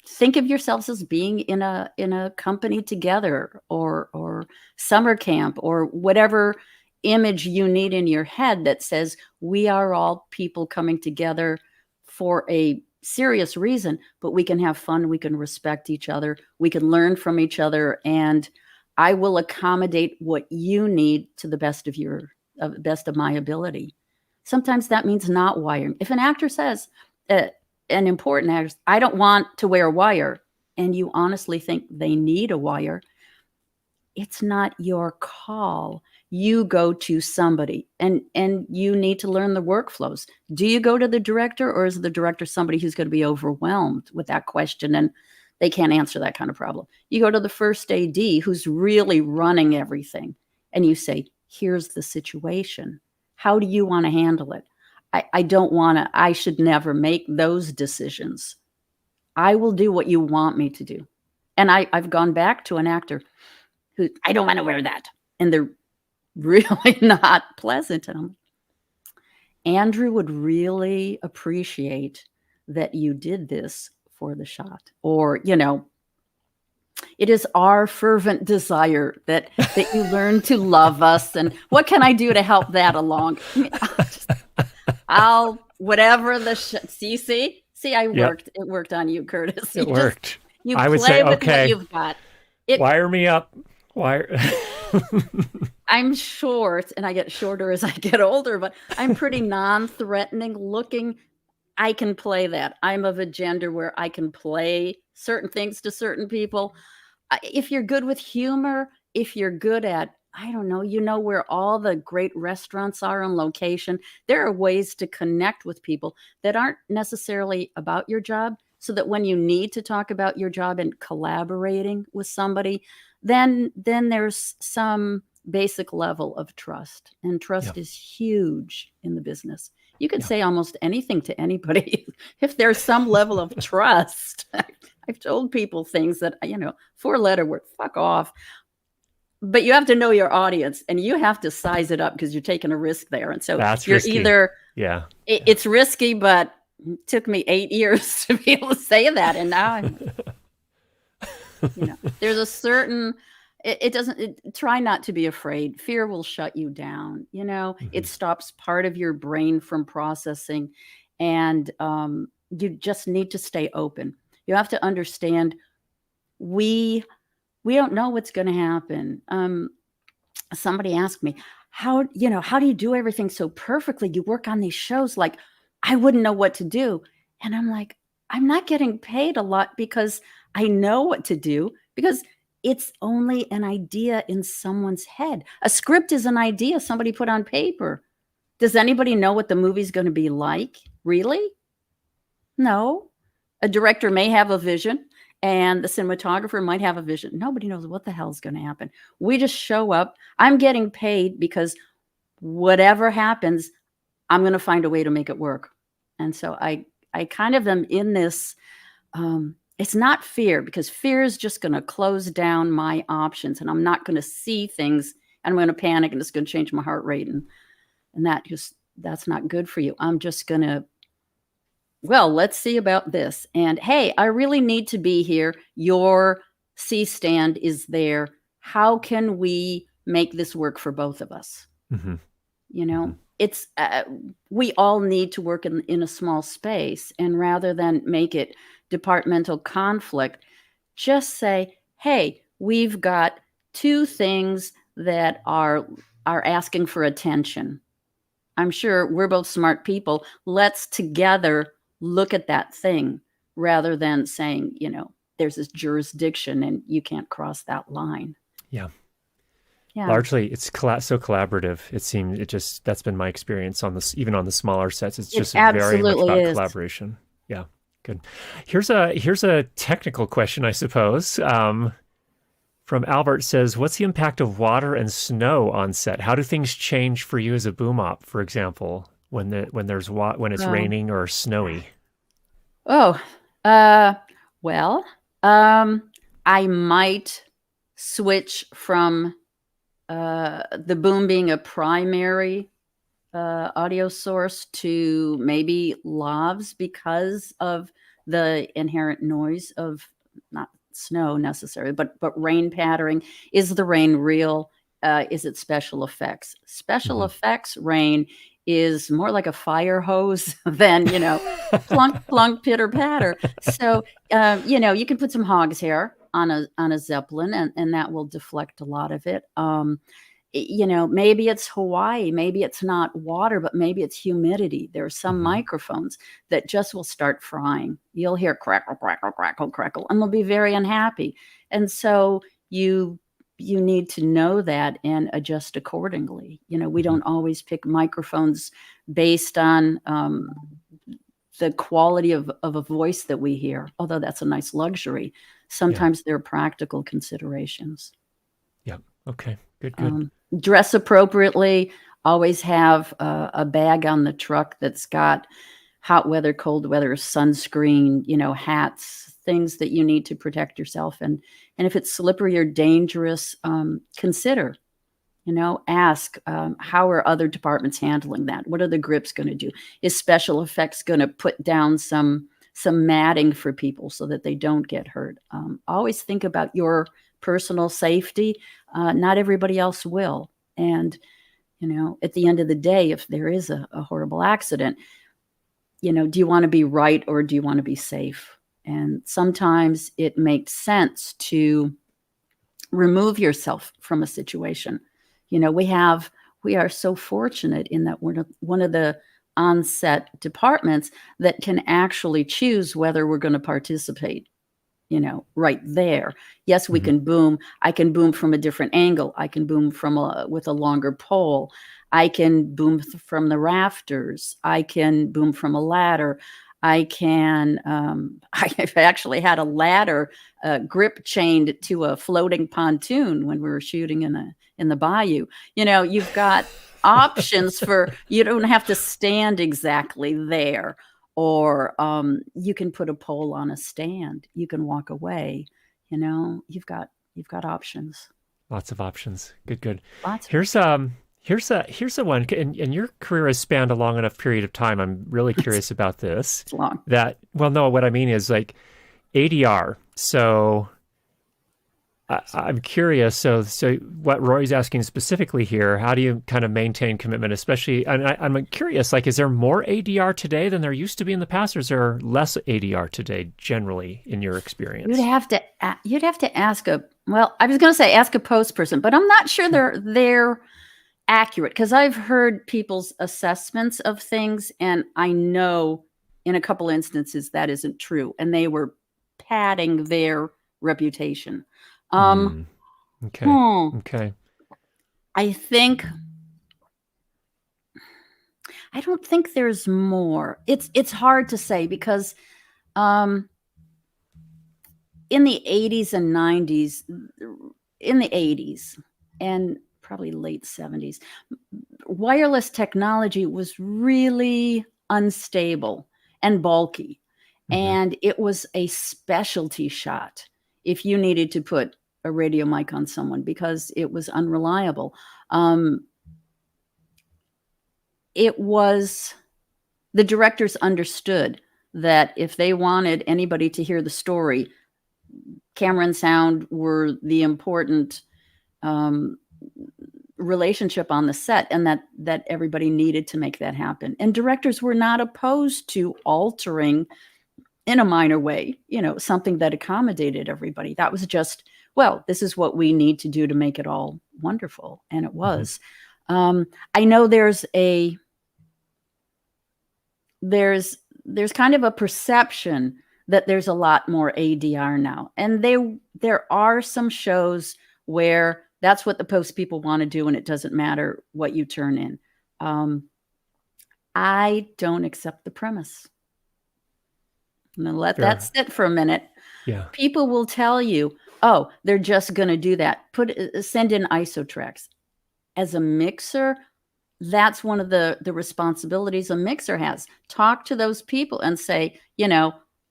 Think of yourselves as being in a company together, or summer camp, or whatever image you need in your head that says we are all people coming together for a serious reason, but we can have fun, we can respect each other, we can learn from each other, and I will accommodate what you need to the best of my ability. Sometimes that means not wiring. If an actor says, an important actor, I don't want to wear a wire, and you honestly think they need a wire, it's not your call. You go to somebody, and you need to learn the workflows. Do you go to the director, or is the director somebody who's going to be overwhelmed with that question and they can't answer that kind of problem? You go to the first AD who's really running everything, and you say, here's the situation. How do you want to handle it? I should never make those decisions. I will do what you want me to do. And I've gone back to an actor who, I don't want to wear that, and they're really not pleasant. And Andrew would really appreciate that you did this for the shot. Or, you know, it is our fervent desire that you learn to love us. And what can I do to help that along? I'll whatever the see, I worked. Yep. It worked on you, Curtis. It worked. You I would play say, with okay, what you've got. Wire me up. Wire. I'm short, and I get shorter as I get older, but I'm pretty non-threatening looking. I can play that. I'm of a gender where I can play certain things to certain people. If you're good with humor, if you're good at, I don't know, you know where all the great restaurants are on location, there are ways to connect with people that aren't necessarily about your job, so that when you need to talk about your job and collaborating with somebody, then there's some basic level of trust. And trust is huge in the business. You can say almost anything to anybody if there's some level of trust. I've told people things that, you know, 4-letter word, fuck off. But you have to know your audience, and you have to size it up, because you're taking a risk there. And so that's you're risky. Either, it's risky, but it took me 8 years to be able to say that. And now I'm, you know, there's a certain, try not to be afraid. Fear will shut you down. You know, it stops part of your brain from processing, and you just need to stay open. You have to understand, we don't know what's going to happen. Somebody asked me, how do you do everything so perfectly? You work on these shows, like I wouldn't know what to do. And I'm like, I'm not getting paid a lot because I know what to do, because it's only an idea in someone's head. A script is an idea somebody put on paper. Does anybody know what the movie's going to be like? Really? No. A director may have a vision, and the cinematographer might have a vision. Nobody knows what the hell's going to happen. We just show up. I'm getting paid because whatever happens, I'm going to find a way to make it work. And so I kind of am in this, it's not fear, because fear is just going to close down my options, and I'm not going to see things, and I'm going to panic, and it's going to change my heart rate. And that's not good for you. I'm just going to, well, let's see about this. And hey, I really need to be here. Your C-stand is there. How can we make this work for both of us? You know, it's, we all need to work in a small space, and rather than make it departmental conflict, just say, hey, we've got 2 things that are asking for attention. I'm sure we're both smart people. Let's together look at that thing, rather than saying, you know, there's this jurisdiction and you can't cross that line. Yeah. Yeah. Largely, it's so collaborative. That's been my experience on this, even on the smaller sets. It's just very much about collaboration. Yeah, good. Here's a technical question, I suppose. From Albert says, "What's the impact of water and snow on set? How do things change for you as a boom op, for example, when it's raining or snowy?" Oh, well, I might switch from the boom being a primary audio source to maybe lavs because of the inherent noise of not snow necessarily, but rain pattering. Is the rain real? Is it special effects? Special effects rain is more like a fire hose than, plunk, plunk, pitter patter. So, you can put some hog's hair on a Zeppelin and that will deflect a lot of it. Maybe it's Hawaii, maybe it's not water, but maybe it's humidity. There are some microphones that just will start frying. You'll hear crackle, crackle, crackle, crackle, and they'll be very unhappy. And so you need to know that and adjust accordingly. We don't always pick microphones based on the quality of a voice that we hear, although that's a nice luxury. Sometimes there are practical considerations. Yeah. Okay. Good. Dress appropriately. Always have a bag on the truck that's got hot weather, cold weather, sunscreen, hats, things that you need to protect yourself. And if it's slippery or dangerous, consider, ask, how are other departments handling that? What are the grips going to do? Is special effects going to put down some matting for people so that they don't get hurt? Always think about your personal safety. Not everybody else will. And, at the end of the day, if there is a horrible accident, do you want to be right or do you want to be safe? And sometimes it makes sense to remove yourself from a situation. We are so fortunate in that we're one of the on-set departments that can actually choose whether we're going to participate, right there. Yes, we can boom. I can boom from a different angle. I can boom with a longer pole. I can boom from the rafters. I can boom from a ladder. I can, I've actually had a ladder grip chained to a floating pontoon when we were shooting in the bayou. You've got options you don't have to stand exactly there. Or you can put a pole on a stand. You can walk away. You've got options. Lots of options. Good. Lots. Here's a one, and your career has spanned a long enough period of time. I'm really curious about this. It's long. What I mean is like ADR. So I'm curious. So what Roy's asking specifically here, how do you kind of maintain commitment, especially, and I'm curious, like, is there more ADR today than there used to be in the past, or is there less ADR today generally in your experience? You'd have to ask ask a post person, but I'm not sure they're accurate because I've heard people's assessments of things and I know in a couple instances that isn't true and they were padding their reputation. Okay. I don't think there's more. It's hard to say because in the 80s and 90s, in the 80s and probably late 70s, wireless technology was really unstable and bulky. And it was a specialty shot if you needed to put a radio mic on someone because it was unreliable. The directors understood that if they wanted anybody to hear the story, camera and sound were the important relationship on the set, and that everybody needed to make that happen. And directors were not opposed to altering in a minor way, something that accommodated everybody. That was just, this is what we need to do to make it all wonderful. And it was. I know there's kind of a perception that there's a lot more ADR now. And there are some shows where that's what the post people want to do, and it doesn't matter what you turn in. I don't accept the premise. I'm going to let that sit for a minute. Yeah. People will tell you, oh, they're just going to do that. Send in ISO tracks. As a mixer, that's one of the responsibilities a mixer has. Talk to those people and say,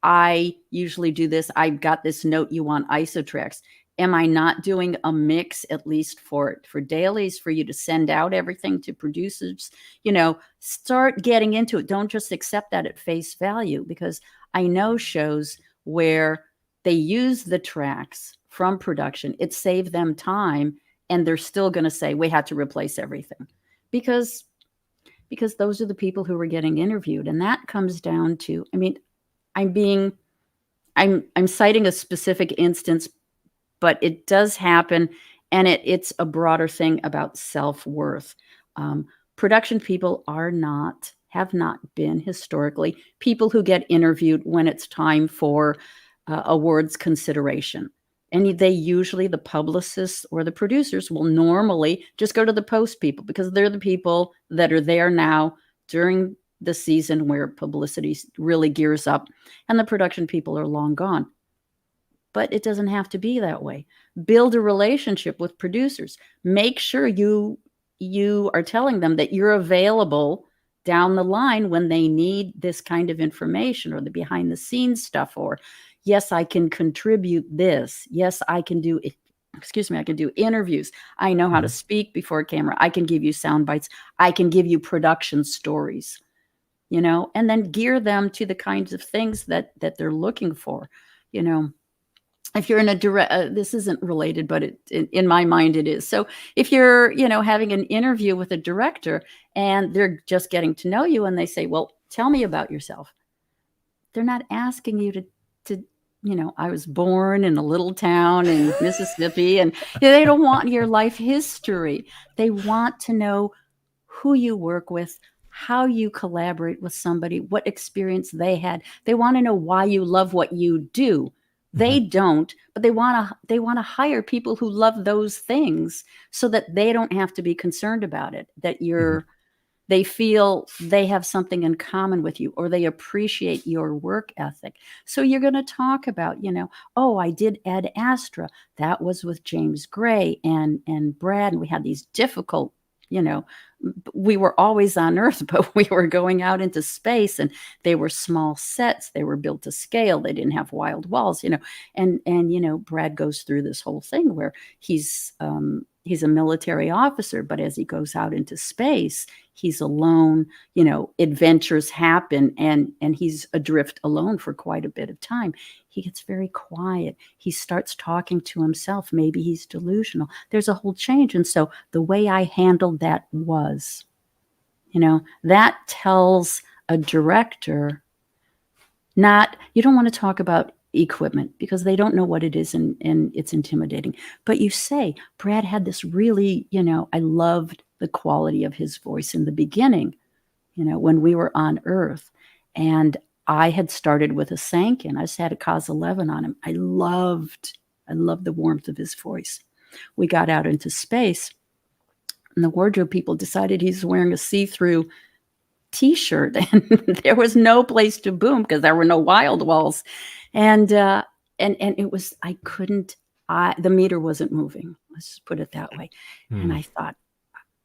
I usually do this. I've got this note, you want ISO tracks. Am I not doing a mix, at least for dailies, for you to send out everything to producers? Start getting into it. Don't just accept that at face value, because I know shows where they use the tracks from production. It saved them time, and they're still going to say, we had to replace everything. Because those are the people who were getting interviewed. And that comes down to, I'm citing a specific instance, but it does happen, and it's a broader thing about self-worth. Production people have not been historically people who get interviewed when it's time for awards consideration. And they usually, the publicists or the producers, will normally just go to the post people, because they're the people that are there now during the season where publicity really gears up, and the production people are long gone. But it doesn't have to be that way. Build a relationship with producers. Make sure you are telling them that you're available down the line when they need this kind of information, or the behind the scenes stuff, or yes, I can contribute this. Yes, I can do interviews. I know how to speak before camera. I can give you sound bites. I can give you production stories, and then gear them to the kinds of things that they're looking for. If you're in a direct, this isn't related, but in my mind it is. So if you're, having an interview with a director and they're just getting to know you, and they say, well, tell me about yourself. They're not asking you to I was born in a little town in Mississippi, and they don't want your life history. They want to know who you work with, how you collaborate with somebody, what experience they had. They want to know why you love what you do. They don't, but they want to hire people who love those things, so that they don't have to be concerned about it, that they feel they have something in common with you, or they appreciate your work ethic. So you're going to talk about, oh, I did Ed Astra. That was with James Gray and Brad, and we had these difficult, we were always on Earth, but we were going out into space, and they were small sets. They were built to scale. They didn't have wild walls, and Brad goes through this whole thing where he's a military officer, but as he goes out into space, he's alone, adventures happen, and he's adrift alone for quite a bit of time. He gets very quiet. He starts talking to himself. Maybe he's delusional. There's a whole change. And so the way I handled that was, that tells a director, you don't want to talk about equipment, because they don't know what it is, and it's intimidating. But you say, Brad had this really, I loved the quality of his voice in the beginning, when we were on Earth. And I had started with a Sankin. I just had a Cos 11 on him. I loved the warmth of his voice. We got out into space, and the wardrobe people decided he's wearing a see-through T-shirt, and there was no place to boom because there were no wild walls. And it was, the meter wasn't moving. Let's just put it that way. And I thought,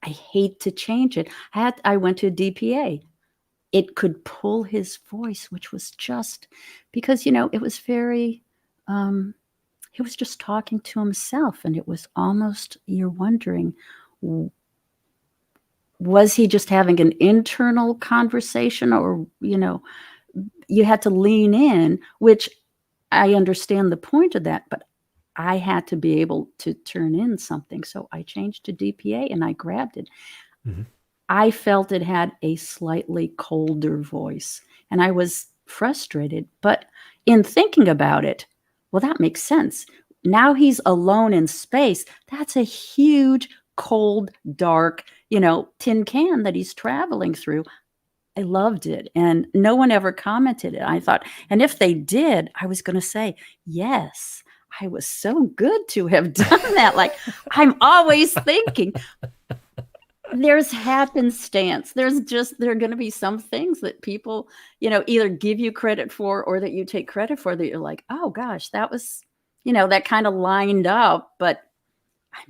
I hate to change it. I went to a DPA. It could pull his voice, which was just because, it was very, he was just talking to himself. And it was almost, you're wondering, was he just having an internal conversation, or, you had to lean in, which I understand the point of that, but I had to be able to turn in something. So I changed to DPA, and I grabbed it. I felt it had a slightly colder voice, and I was frustrated. But in thinking about it, well, that makes sense. Now he's alone in space. That's a huge, cold, dark, tin can that he's traveling through. I loved it, and no one ever commented it. I thought, and if they did, I was going to say, yes, I was so good to have done that. Like, I'm always thinking there's happenstance. There are going to be some things that people, either give you credit for or that you take credit for that you're like, oh gosh, that was, that kind of lined up, but I'm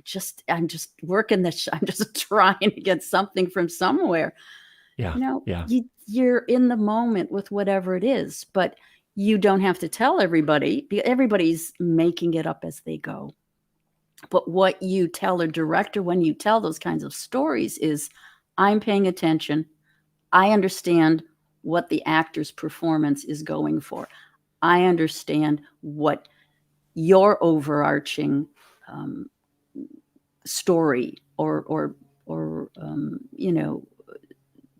just working this. I'm just trying to get something from somewhere. Yeah. Yeah. You're in the moment with whatever it is, but you don't have to tell everybody. Everybody's making it up as they go. But what you tell a director when you tell those kinds of stories is, I'm paying attention. I understand what the actor's performance is going for. I understand what your overarching story or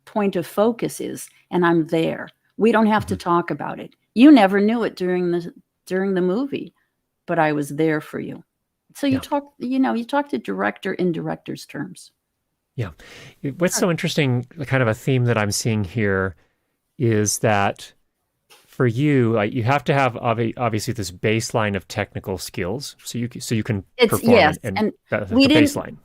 point of focus is, and I'm there. We don't have to talk about it. You never knew it during the movie, but I was there for you. So you talk to director in director's terms. Yeah. What's so interesting, kind of a theme that I'm seeing here, is that for you, you have to have obviously this baseline of technical skills, so you can perform. Yes, and we didn't baseline.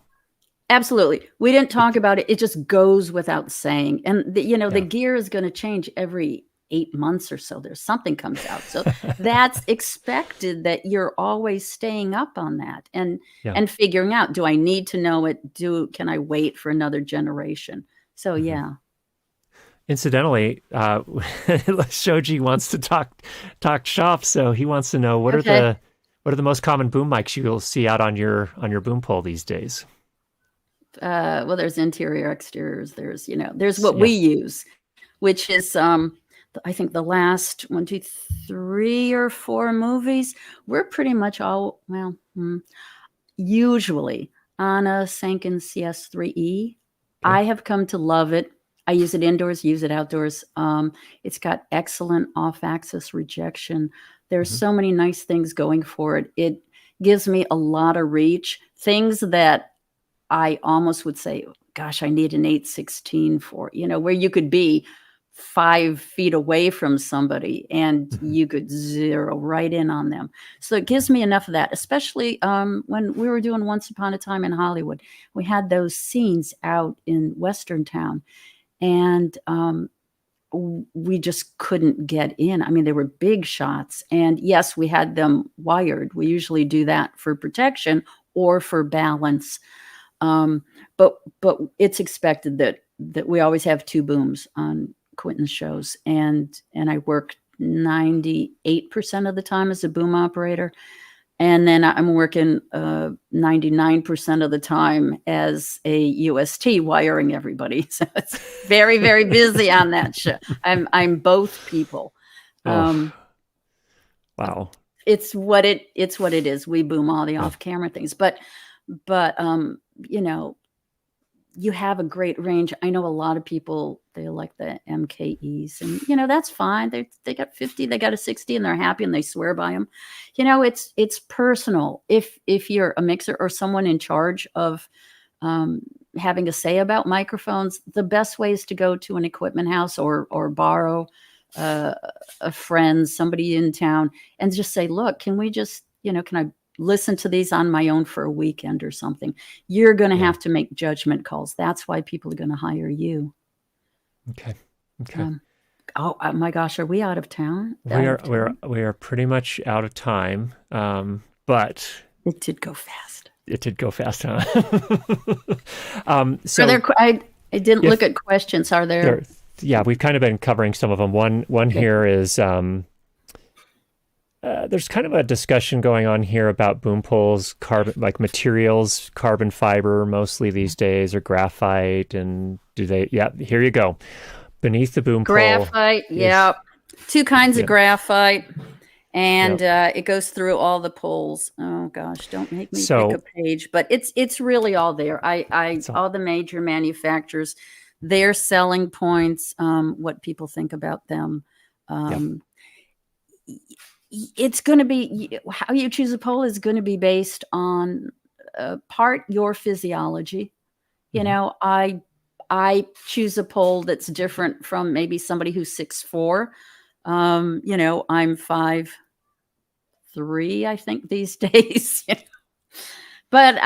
Absolutely, we didn't talk about it. It just goes without saying, and the gear is going to change every 8 months or so. There's something comes out, so that's expected. That you're always staying up on that and figuring out, do I need to know it? Can I wait for another generation? So yeah. Incidentally, Shoji wants to talk shop, so he wants to know what are the most common boom mics you'll see out on your boom pole these days. Well, there's interior, exteriors. There's what we use, which is I think the last 1, 2, 3 or 4 movies, we're pretty much all usually on a Sanken CS3E. Okay. I have come to love it. I use it indoors, use it outdoors. It's got excellent off-axis rejection. There's so many nice things going for it. It gives me a lot of reach. Things that I almost would say, gosh, I need an 816 for, where you could be 5 feet away from somebody and you could zero right in on them. So it gives me enough of that, especially when we were doing Once Upon a Time in Hollywood. We had those scenes out in Western Town. And we just couldn't get in. I mean, they were big shots. And yes, we had them wired. We usually do that for protection or for balance. But it's expected that we always have 2 booms on Quentin's shows. And I work 98% of the time as a boom operator. And then I'm working 99% of the time as a UST, wiring everybody. So it's very, very busy on that show. I'm both people. Wow. It's what it is. We boom all the off-camera things, but you have a great range. I know a lot of people, they like the MKEs, and that's fine. They got 50, they got a 60, and they're happy and they swear by them. It's personal. If you're a mixer or someone in charge of having a say about microphones, the best way is to go to an equipment house or borrow a friend, somebody in town, and just say, look, can we just, can I listen to these on my own for a weekend or something? You're going to have to make judgment calls. That's why people are going to hire you. Okay. Oh my gosh, are we out of town? We are pretty much out of time. But it did go fast. It did go fast, huh? I didn't look at questions. Are there? Yeah, we've kind of been covering some of them. One here is there's kind of a discussion going on here about boom poles, carbon, like materials, carbon fiber mostly these days, or graphite, and here you go. Beneath the boom graphite, pole. 2 kinds of graphite, and it goes through all the poles. Oh gosh, don't make me pick a page, but it's really all there. All the major manufacturers, their selling points, what people think about them. It's going to be, how you choose a pole is going to be based on part your physiology. I choose a pole that's different from maybe somebody who's 6'4". I'm 5'3", I think, these days. But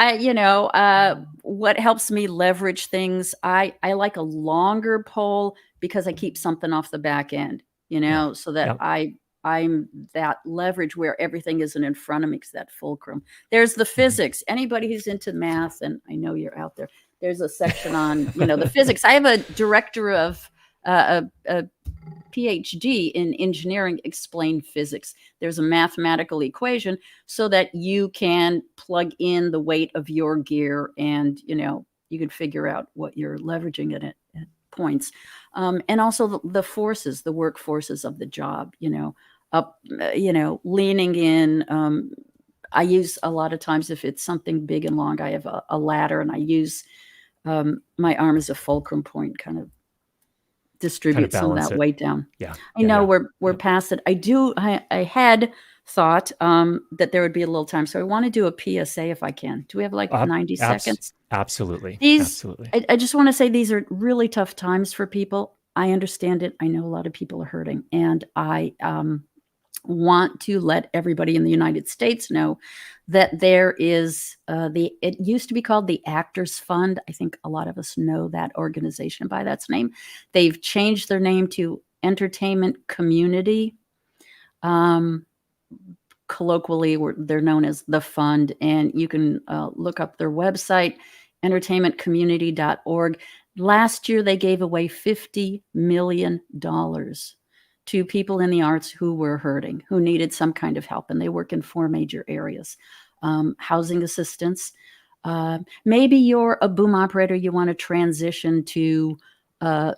what helps me leverage things, I like a longer pole because I keep something off the back end, Yeah. so that Yeah. I'm that leverage where everything isn't in front of me, because that fulcrum. There's the Mhm. physics. Anybody who's into math, and I know you're out there, there's a section on, the physics. I have a director of a PhD in engineering explain physics. There's a mathematical equation so that you can plug in the weight of your gear, and you can figure out what you're leveraging it at points. And also the forces, the work forces of the job, up, leaning in. I use a lot of times, if it's something big and long, I have a ladder, and I use my arm as a fulcrum point, kind of distribute some of balance that it. weight down. Yeah. I Yeah. know Yeah. we're past it. I had thought that there would be a little time, so I want to do a PSA if I can. Do we have like 90 seconds? Absolutely. These, Absolutely. I just want to say, these are really tough times for people. I understand it. I know a lot of people are hurting, and I want to let everybody in the United States know that there is it used to be called the Actors Fund. I think a lot of us know that organization by that name. They've changed their name to Entertainment Community. Colloquially, they're known as the Fund, and you can look up their website, entertainmentcommunity.org. Last year, they gave away $50 million to people in the arts who were hurting, who needed some kind of help, and they work in 4 major areas. Housing assistance. Maybe you're a boom operator, you want to transition to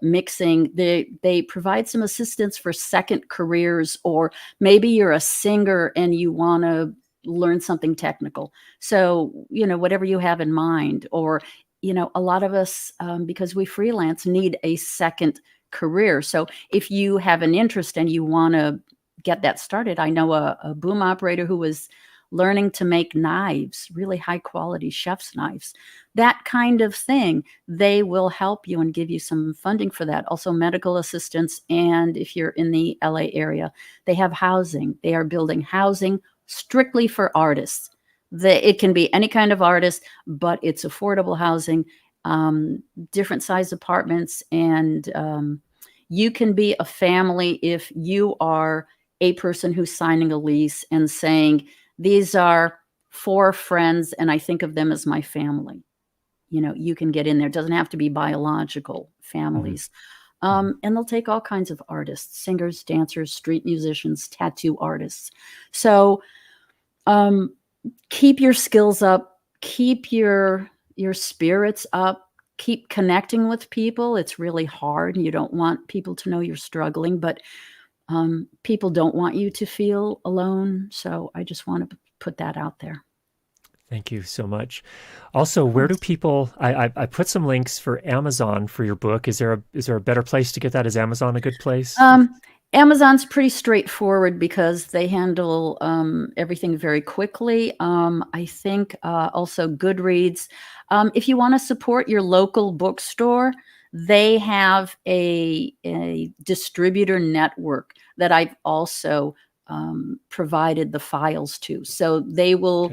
mixing. They provide some assistance for second careers, or maybe you're a singer and you want to learn something technical. So, whatever you have in mind, or, a lot of us, because we freelance, need a second career. So if you have an interest and you want to get that started, I know a boom operator who was learning to make knives, really high quality chef's knives, that kind of thing. They will help you and give you some funding for that. Also medical assistance. And if you're in the LA area, they have housing. They are building housing strictly for artists. It can be any kind of artist, but it's affordable housing. Different size apartments, and you can be a family if you are a person who's signing a lease and saying, these are 4 friends and I think of them as my family. You can get in there. It doesn't have to be biological families. And they'll take all kinds of artists, singers, dancers, street musicians, tattoo artists. So keep your skills up, keep your spirits up, keep connecting with people. It's really hard. You don't want people to know you're struggling, but people don't want you to feel alone. So I just want to put that out there. Thank you so much. Also, where do people? I put some links for Amazon for your book. Is there a better place to get that? Is Amazon a good place? Amazon's pretty straightforward because they handle everything very quickly. I think also Goodreads. If you want to support your local bookstore, they have a distributor network that I've also provided the files to. So they will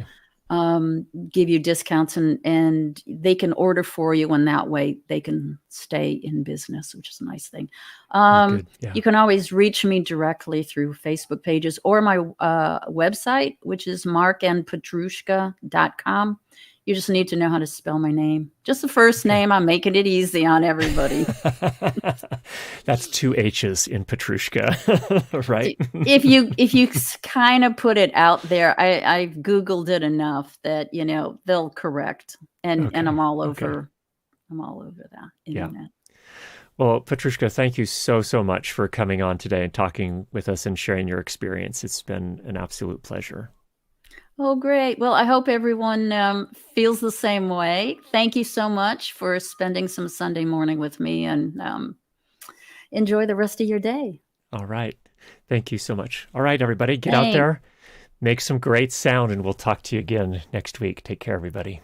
give you discounts, and they can order for you, and that way they can stay in business, which is a nice thing. Good. Yeah. You can always reach me directly through Facebook pages or my website, which is markandpatrushka.com. You just need to know how to spell my name. Just the first name. I'm making it easy on everybody. That's 2 H's in Patrushka, right? If you kind of put it out there, I've Googled it enough that they'll correct, and I'm all over that internet. Well, Patrushka, thank you so much for coming on today and talking with us and sharing your experience. It's been an absolute pleasure. Oh, great. Well, I hope everyone feels the same way. Thank you so much for spending some Sunday morning with me, and enjoy the rest of your day. All right. Thank you so much. All right, everybody, get out there, make some great sound, and we'll talk to you again next week. Take care, everybody.